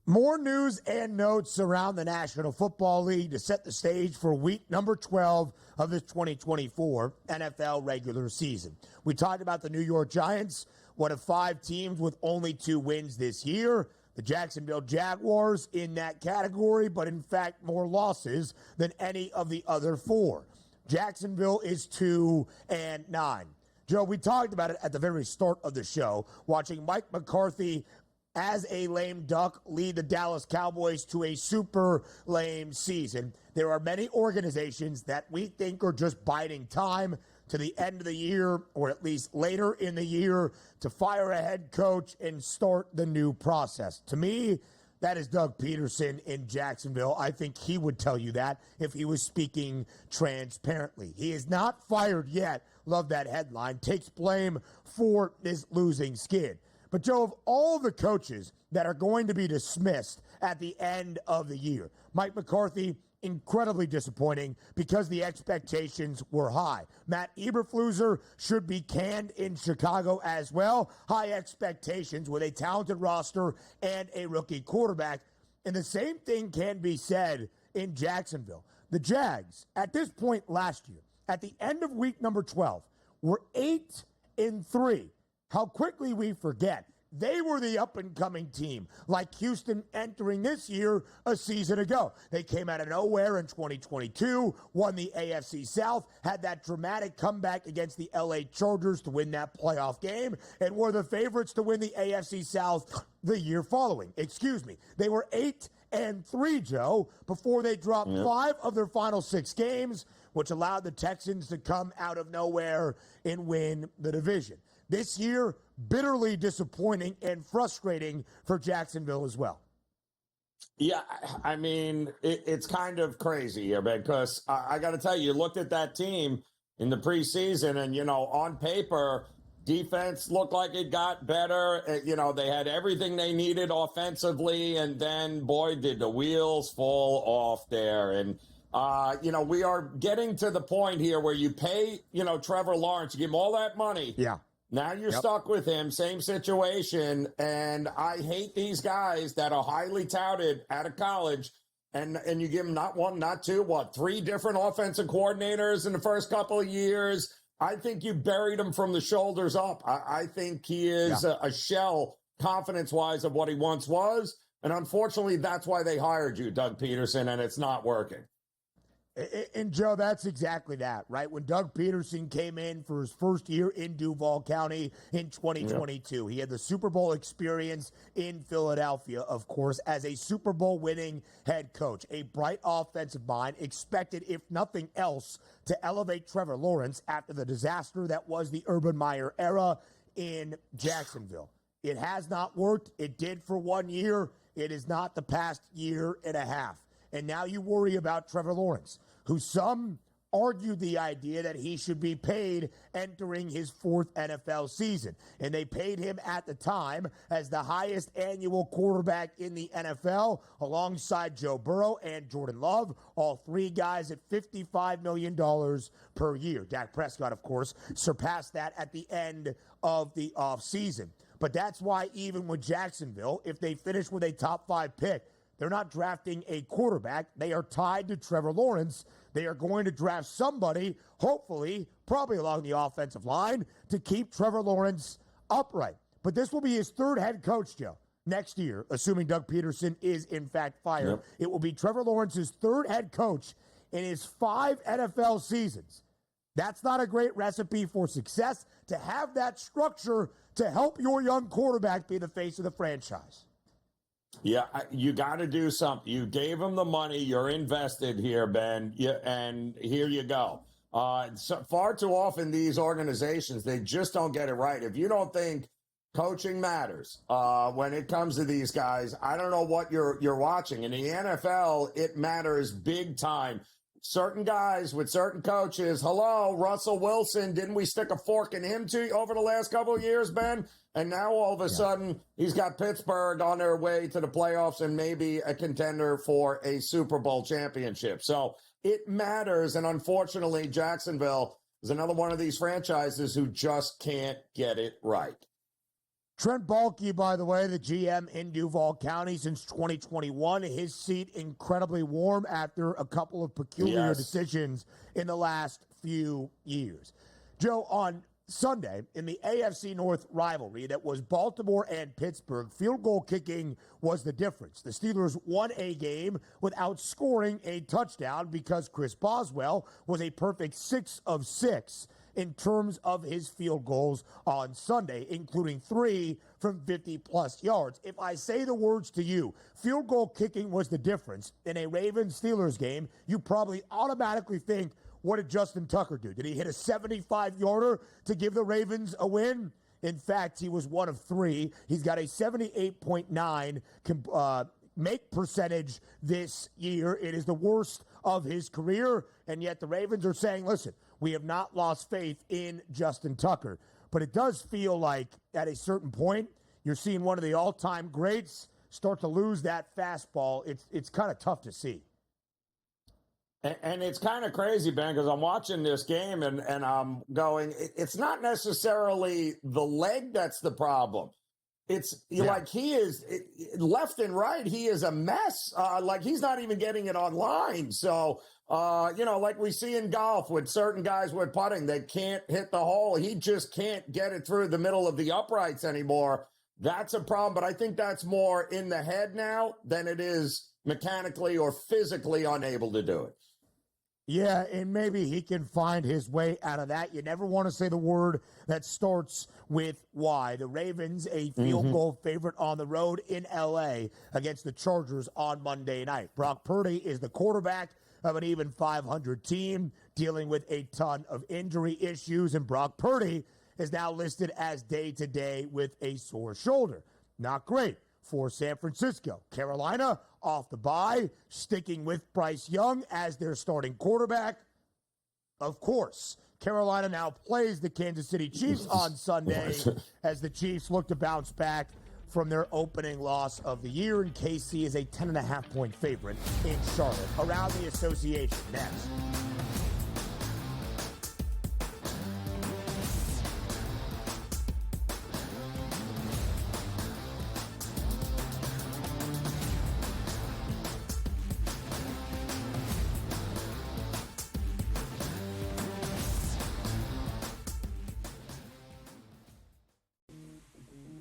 More news and notes around the National Football League to set the stage for week number 12 of this 2024 NFL regular season. We talked about the New York Giants, one of 5 teams with only 2 wins this year. The Jacksonville Jaguars in that category, but in fact more losses than any of the other 4. Jacksonville is 2-9. Joe, we talked about it at the very start of the show, watching Mike McCarthy as a lame duck lead the Dallas Cowboys to a super lame season. There are many organizations that we think are just biding time to the end of the year, or at least later in the year, to fire a head coach and start the new process. To me, that is Doug Peterson in Jacksonville. I think he would tell you that if he was speaking transparently. He is not fired yet. Love that headline. Takes blame for this losing skid. But, Joe, of all the coaches that are going to be dismissed at the end of the year, Mike McCarthy, incredibly disappointing because the expectations were high. Matt Eberflus should be canned in Chicago as well. High expectations with a talented roster and a rookie quarterback. And the same thing can be said in Jacksonville. The Jags, at this point last year, at the end of week number 12, were 8-3. How quickly we forget. They were the up-and-coming team, like Houston entering this year a season ago. They came out of nowhere in 2022, won the AFC South, had that dramatic comeback against the LA Chargers to win that playoff game, and were the favorites to win the AFC South the year following. They were 8-3, Joe, before they dropped 5 of their final 6 games, which allowed the Texans to come out of nowhere and win the division. This year, bitterly disappointing and frustrating for Jacksonville as well. Yeah, I mean, it's kind of crazy here because I got to tell you, you looked at that team in the preseason and, on paper, defense looked like it got better. They had everything they needed offensively, and then, boy, did the wheels fall off there. And, we are getting to the point here where you pay, Trevor Lawrence, you give him all that money. Yeah. Now you're stuck with him, same situation, and I hate these guys that are highly touted out of college, and you give them not one, not two, 3 different offensive coordinators in the first couple of years. I think you buried him from the shoulders up. I think he is a shell, confidence-wise, of what he once was, and unfortunately, that's why they hired you, Doug Peterson, and it's not working. And, Joe, that's exactly that, right? When Doug Peterson came in for his first year in Duval County in 2022, he had the Super Bowl experience in Philadelphia, of course, as a Super Bowl winning head coach. A bright offensive mind, expected, if nothing else, to elevate Trevor Lawrence after the disaster that was the Urban Meyer era in Jacksonville. It has not worked. It did for 1 year. It is not the past year and a half. And now you worry about Trevor Lawrence, who some argued the idea that he should be paid entering his 4th NFL season. And they paid him at the time as the highest annual quarterback in the NFL, alongside Joe Burrow and Jordan Love, all 3 guys at $55 million per year. Dak Prescott, of course, surpassed that at the end of the offseason. But that's why even with Jacksonville, if they finish with a top 5 pick, they're not drafting a quarterback. They are tied to Trevor Lawrence. They are going to draft somebody, hopefully, probably along the offensive line, to keep Trevor Lawrence upright. But this will be his 3rd head coach, Joe, next year, assuming Doug Peterson is, in fact, fired. Yep. It will be Trevor Lawrence's 3rd head coach in his 5 NFL seasons. That's not a great recipe for success, to have that structure to help your young quarterback be the face of the franchise. Yeah, you got to do something. You gave him the money. You're invested here, Ben, and here you go. So far too often, these organizations, they just don't get it right. If you don't think coaching matters when it comes to these guys, I don't know what you're watching. In the NFL, it matters big time. Certain guys with certain coaches. Hello, Russell Wilson. Didn't we stick a fork in him too over the last couple of years, Ben? And now all of a sudden he's got Pittsburgh on their way to the playoffs and maybe a contender for a Super Bowl championship. So it matters. And unfortunately, Jacksonville is another one of these franchises who just can't get it right. Trent Baalke, by the way, the GM in Duval County since 2021, his seat incredibly warm after a couple of peculiar decisions in the last few years. Joe, on Sunday, in the AFC North rivalry that was Baltimore and Pittsburgh, field goal kicking was the difference. The Steelers won a game without scoring a touchdown because Chris Boswell was a perfect 6 of 6 in terms of his field goals on Sunday, including 3 from 50-plus yards. If I say the words to you, field goal kicking was the difference in a Ravens-Steelers game, you probably automatically think, what did Justin Tucker do? Did he hit a 75-yarder to give the Ravens a win? In fact, he was one of three. He's got a 78.9 make percentage this year. It is the worst of his career, and yet the Ravens are saying, listen, we have not lost faith in Justin Tucker. But it does feel like at a certain point, you're seeing one of the all-time greats start to lose that fastball. It's kind of tough to see. And it's kind of crazy, Ben, because I'm watching this game and I'm going, it's not necessarily the leg that's the problem. It's like he is left and right. He is a mess. Like he's not even getting it online. So, like we see in golf with certain guys with putting, they can't hit the hole. He just can't get it through the middle of the uprights anymore. That's a problem. But I think that's more in the head now than it is mechanically or physically unable to do it. Yeah, and maybe he can find his way out of that. You never want to say the word that starts with Y. The Ravens, a field goal favorite on the road in L.A. against the Chargers on Monday night. Brock Purdy is the quarterback of an even 500 team dealing with a ton of injury issues, and Brock Purdy is now listed as day-to-day with a sore shoulder. Not great for San Francisco. Carolina off the bye, sticking with Bryce Young as their starting quarterback. Of course, Carolina now plays the Kansas City Chiefs on Sunday as the Chiefs look to bounce back from their opening loss of the year, and KC is a 10.5-point favorite in Charlotte. Around the association next.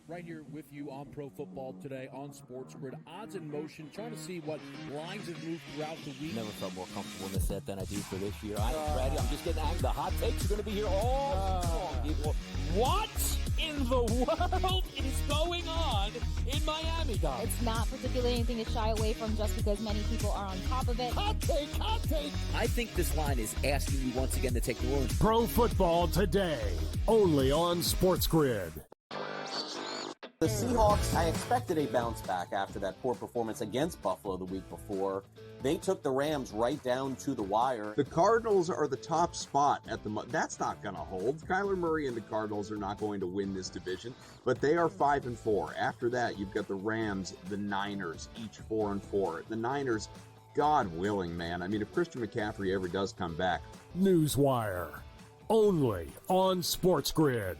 Right here with you on Pro Football Today on SportsGrid. Odds in motion, trying to see what lines have moved throughout the week. Never felt more comfortable in this set than I do for this year. I'm just getting angry. The hot takes are going to be here all long, people. What in the world is going on in Miami, guys? It's not particularly anything to shy away from just because many people are on top of it. Hot take, hot take. I think this line is asking you once again to take the Orange. Pro Football Today, only on SportsGrid. The Seahawks, I expected a bounce back after that poor performance against Buffalo the week before. They took the Rams right down to the wire. The Cardinals are the top spot at the moment. That's not going to hold. Kyler Murray and the Cardinals are not going to win this division, but they are 5-4. After that, you've got the Rams, the Niners, each 4-4. The Niners, God willing, man. I mean, if Christian McCaffrey ever does come back. Newswire, only on SportsGrid.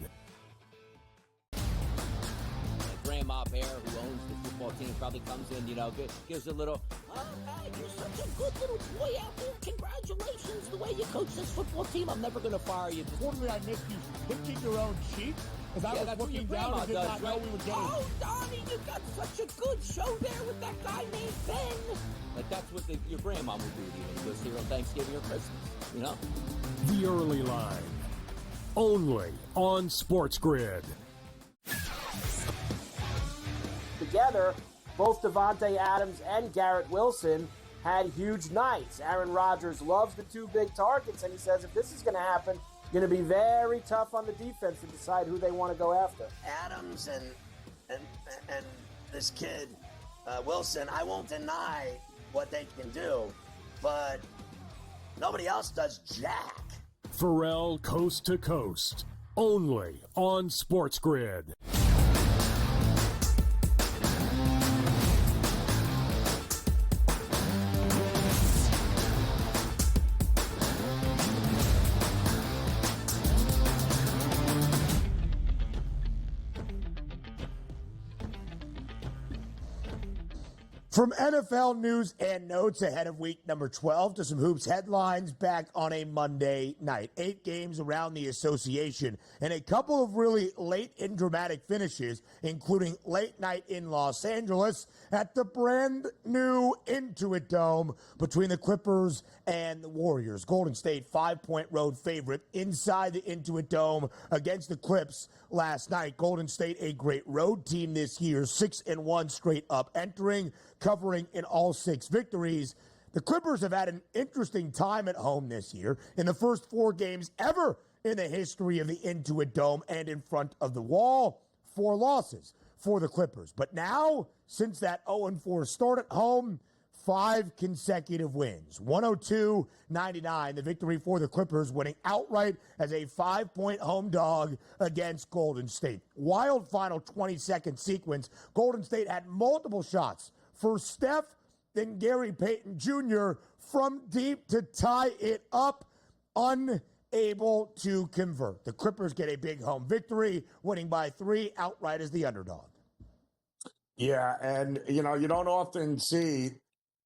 Grandma Bear, who owns the football team, probably comes in, gives a little, oh, man, you're such a good little boy out there. Congratulations, the way you coach this football team. I'm never going to fire you. Fortunately, I missed you picking your own cheek as I was looking down and did not know we were getting. Oh, Donnie, you got such a good show there with that guy named Ben. Like, that's what your grandma would do to you when you was here on Thanksgiving or Christmas, The early line, only on SportsGrid. Together, both Davante Adams and Garrett Wilson had huge nights. Aaron Rodgers loves the two big targets, and he says if this is going to happen, going to be very tough on the defense to decide who they want to go after. Adams and this kid, Wilson, I won't deny what they can do, but nobody else does jack. Pharrell Coast to Coast, only on SportsGrid. From NFL news and notes ahead of week number 12 to some hoops headlines back on a Monday night. 8 games around the association and a couple of really late and dramatic finishes, including late night in Los Angeles at the brand new Intuit Dome between the Clippers and the Warriors. Golden State 5-point road favorite inside the Intuit Dome against the Clips last night. Golden State, a great road team this year, 6-1 straight up entering, covering in all 6 victories. The Clippers have had an interesting time at home this year. In the first 4 games ever in the history of the Intuit Dome and in front of the wall, 4 losses for the Clippers. But now, since that 0-4 start at home, 5 consecutive wins. 102-99, the victory for the Clippers, winning outright as a 5-point home dog against Golden State. Wild final 20-second sequence. Golden State had multiple shots for Steph, then Gary Payton Jr. from deep to tie it up, unable to convert. The Clippers get a big home victory, winning by 3 outright as the underdog. Yeah, and, you don't often see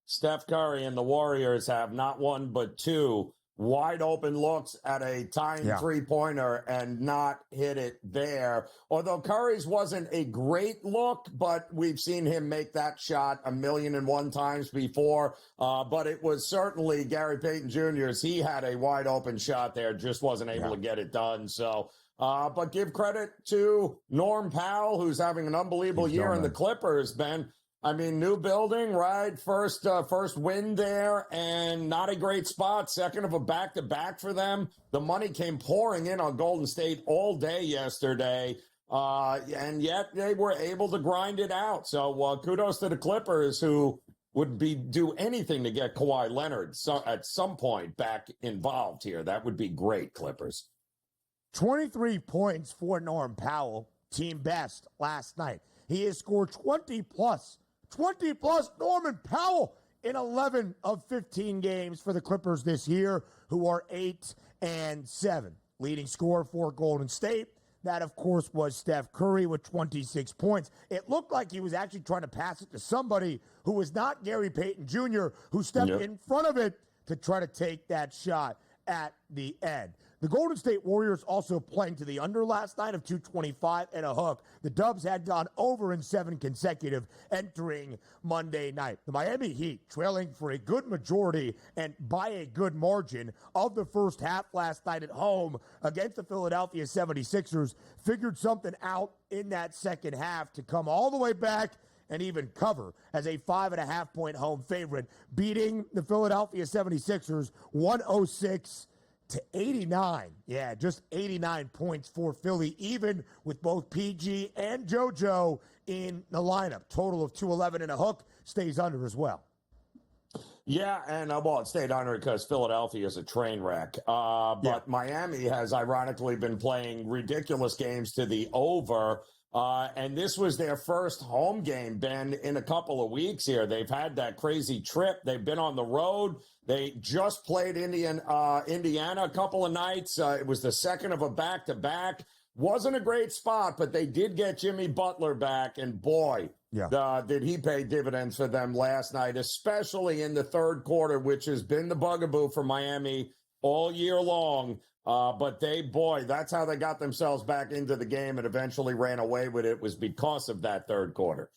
Steph Curry and the Warriors have not 1 but 2 wide open looks at a tying 3-pointer and not hit it there. Although Curry's wasn't a great look, but we've seen him make that shot 1,000,001 times before. But it was certainly Gary Payton Jr.'s. He had a wide open shot there, just wasn't able to get it done. So, but give credit to Norm Powell, who's having an unbelievable year in the Clippers, Ben. I mean, new building, right? First win there, and not a great spot. Second of a back-to-back for them. The money came pouring in on Golden State all day yesterday, and yet they were able to grind it out. So kudos to the Clippers, who would do anything to get Kawhi Leonard at some point back involved here. That would be great, Clippers. 23 points for Norm Powell, team best last night. He has scored 20-plus Norman Powell in 11 of 15 games for the Clippers this year, who are 8-7. Leading scorer for Golden State, that, of course, was Steph Curry with 26 points. It looked like he was actually trying to pass it to somebody who was not Gary Payton Jr., who stepped in front of it to try to take that shot at the end. The Golden State Warriors also playing to the under last night of 225 and a hook. The Dubs had gone over in 7 consecutive entering Monday night. The Miami Heat trailing for a good majority and by a good margin of the first half last night at home against the Philadelphia 76ers. Figured something out in that second half to come all the way back and even cover as a 5.5-point home favorite, beating the Philadelphia 76ers 106-89. Yeah, just 89 points for Philly, even with both PG and JoJo in the lineup. Total of 211 and a hook, stays under as well. Yeah, and it stayed under because Philadelphia is a train wreck. But Miami has ironically been playing ridiculous games to the over. And this was their first home game, Ben, in a couple of weeks here. They've had that crazy trip. They've been on the road. They just played Indiana a couple of nights. It was the second of a back-to-back. Wasn't a great spot, but they did get Jimmy Butler back, and boy, did he pay dividends for them last night, especially in the third quarter, which has been the bugaboo for Miami all year long. But that's how they got themselves back into the game and eventually ran away with it, was because of that third quarter.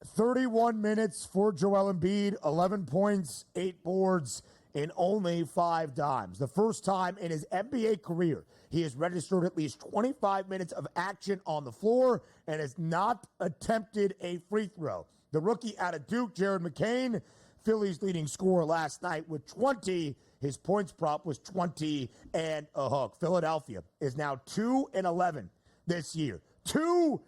31 minutes for Joel Embiid, 11 points, 8 boards in only 5 dimes. The first time in his NBA career he has registered at least 25 minutes of action on the floor and has not attempted a free throw. The rookie out of Duke, Jared McCain, Philly's leading scorer last night with 20. His points prop was 20 and a hook. Philadelphia is now 2-11 this year. 2-11.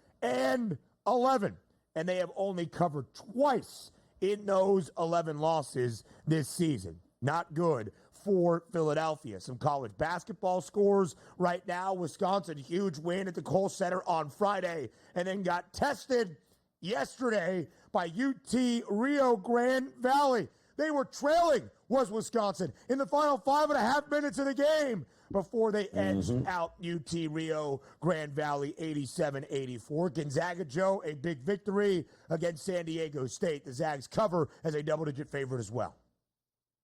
And they have only covered twice in those 11 losses this season. Not good for Philadelphia. Some college basketball scores right now. Wisconsin, huge win at the Kohl Center on Friday, and then got tested yesterday by UT Rio Grande Valley. They were trailing, was Wisconsin, in the final 5.5 minutes of the game before they edged out UT Rio Grande Valley 87-84. Gonzaga, Joe, a big victory against San Diego State. The Zags cover as a double-digit favorite as well.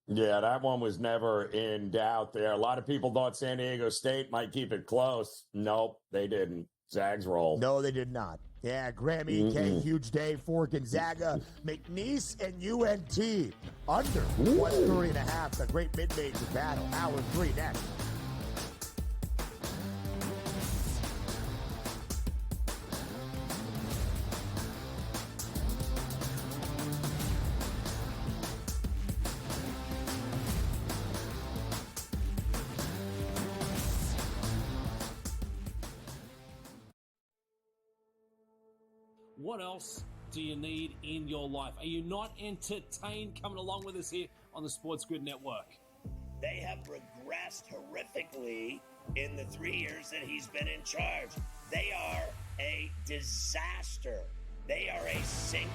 Yeah, that one was never in doubt there. A lot of people thought San Diego State might keep it close. Nope, they didn't. Zags roll. No, they did not. Yeah, Graham EK, huge day for Gonzaga. McNeese and UNT under 130.5. A great mid-major battle. Hour 3 next. what else do you need in your life? Are you not entertained coming along with us here on the Sports Grid Network? They have regressed horrifically in the 3 years that he's been in charge. They are a disaster. They are a sinking